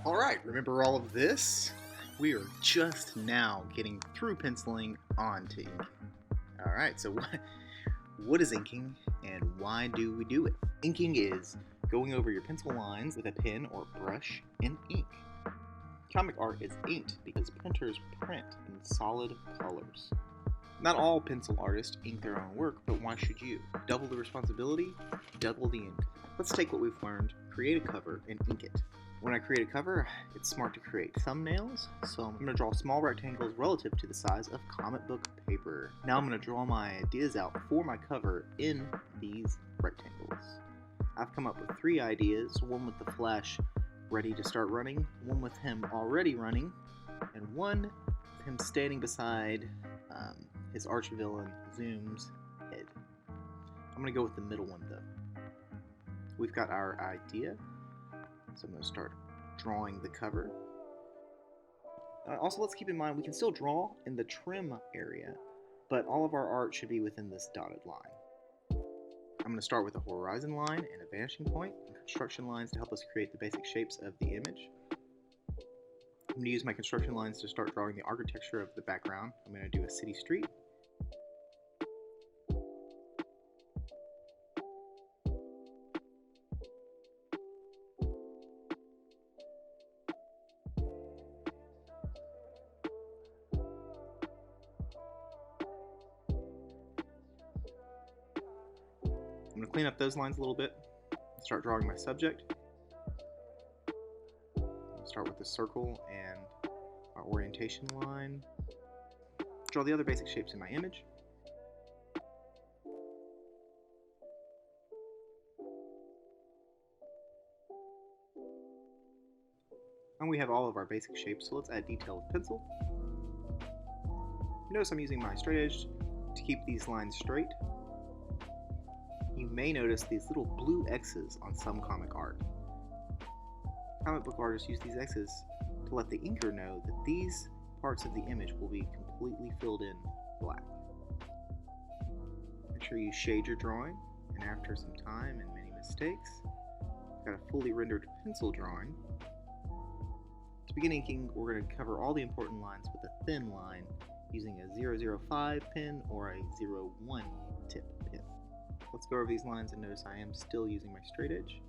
Alright, remember all of this? We are just now getting through penciling onto inking. Alright, so what is inking and why do we do it? Inking is going over your pencil lines with a pen or brush and ink. Comic art is inked because printers print in solid colors. Not all pencil artists ink their own work, but why should you? Double the responsibility, double the ink. Let's take what we've learned, create a cover, and ink it. When I create a cover, it's smart to create thumbnails, so I'm going to draw small rectangles relative to the size of comic book paper. Now I'm going to draw my ideas out for my cover in these rectangles. I've come up with 3 ideas, one with the Flash ready to start running, one with him already running, and one with him standing beside his arch-villain Zoom's head. I'm going to go with the middle one though. We've got our idea. So I'm going to start drawing the cover. Also, let's keep in mind we can still draw in the trim area, but all of our art should be within this dotted line. I'm going to start with a horizon line and a vanishing point, and construction lines to help us create the basic shapes of the image. I'm going to use my construction lines to start drawing the architecture of the background. I'm going to do a city street. I'm going to clean up those lines a little bit and start drawing my subject. I'll start with the circle and our orientation line. Draw the other basic shapes in my image. And we have all of our basic shapes, so let's add detail with pencil. Notice I'm using my straight edge to keep these lines straight. You may notice these little blue X's on some comic art. Comic book artists use these X's to let the inker know that these parts of the image will be completely filled in black. Make sure you shade your drawing, and after some time and many mistakes, I've got a fully rendered pencil drawing. To begin inking, we're going to cover all the important lines with a thin line using a 005 pen or a 01 tip pen. Let's go over these lines and notice I am still using my straight edge.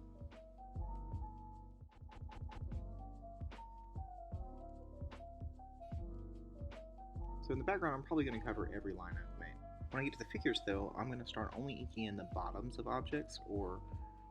So in the background, I'm probably going to cover every line I've made. When I get to the figures though, I'm going to start only inking in the bottoms of objects or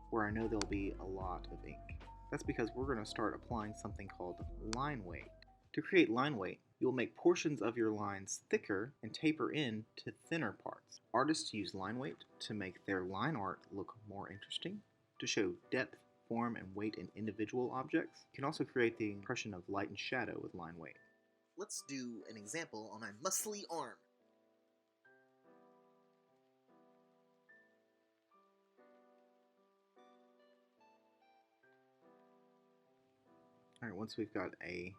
where I know there'll be a lot of ink. That's because we're going to start applying something called line weight. To create line weight, you'll make portions of your lines thicker and taper in to thinner parts. Artists use line weight to make their line art look more interesting, to show depth, form, and weight in individual objects. You can also create the impression of light and shadow with line weight. Let's do an example on my muscly arm. Alright, once we've got a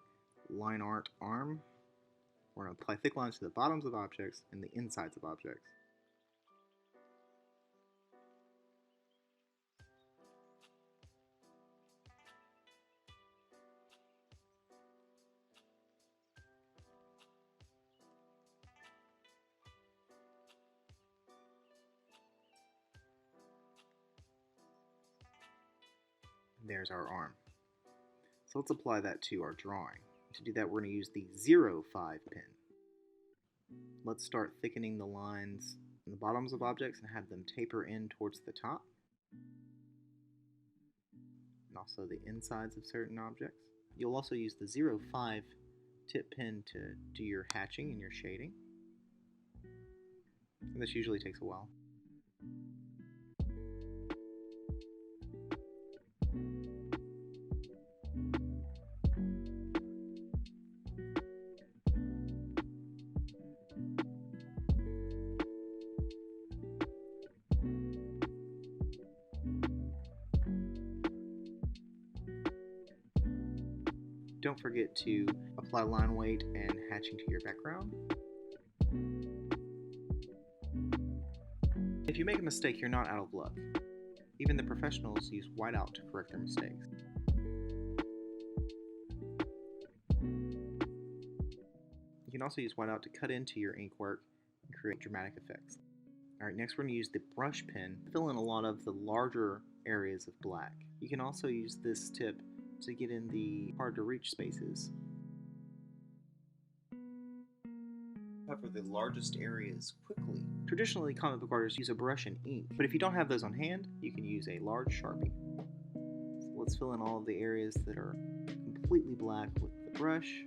line art arm, we're going to apply thick lines to the bottoms of objects and the insides of objects. There's our arm. So let's apply that to our drawing. To do that, we're going to use the 05 pen. Let's start thickening the lines in the bottoms of objects and have them taper in towards the top. And also the insides of certain objects. You'll also use the 05 tip pen to do your hatching and your shading. And this usually takes a while. Don't forget to apply line weight and hatching to your background. If you make a mistake, you're not out of luck. Even the professionals use whiteout to correct their mistakes. can also use whiteout to cut into your ink work and create dramatic effects. Alright, next we're going to use the brush pen to fill in a lot of the larger areas of black. You can also use this tip to get in the hard to reach spaces. Cover the largest areas quickly. Traditionally, comic book artists use a brush and ink, but if you don't have those on hand, you can use a large Sharpie. So let's fill in all of the areas that are completely black with the brush.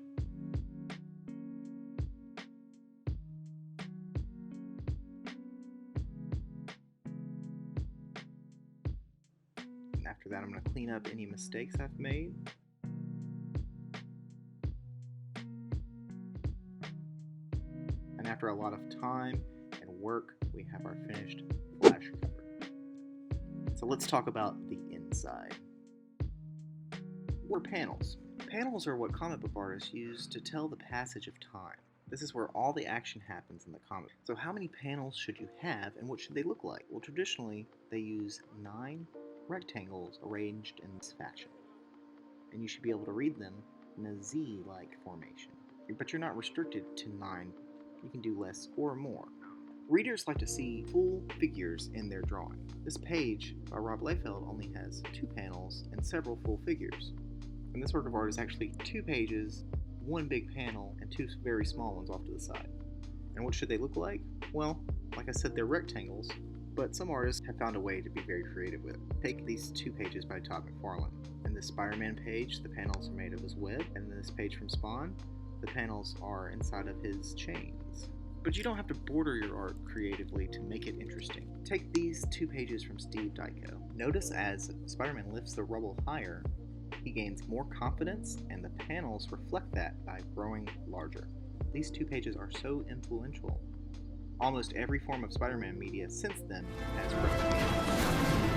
And after that, I'm going to clean up any mistakes I've made. And after a lot of time and work, we have our finished flash cover. So let's talk about the inside. What are panels? Panels are what comic book artists use to tell the passage of time. This is where all the action happens in the comic. So how many panels should you have and what should they look like? Well, traditionally, they use 9 rectangles arranged in this fashion. And you should be able to read them in a Z-like formation. But you're not restricted to 9. You can do less or more. Readers like to see full figures in their drawing. This page by Rob Liefeld only has 2 panels and several full figures. And this work of art is actually 2 pages, 1 big panel, and 2 very small ones off to the side. And what should they look like? Well, like I said, they're rectangles, but some artists have found a way to be very creative with it. Take these 2 pages by Todd McFarlane. In this Spider-Man page, the panels are made of his web, and in this page from Spawn, the panels are inside of his chains. But you don't have to border your art creatively to make it interesting. Take these 2 pages from Steve Ditko. Notice as Spider-Man lifts the rubble higher, he gains more confidence, and the panels reflect that by growing larger. These 2 pages are so influential. Almost every form of Spider-Man media since then has replicated.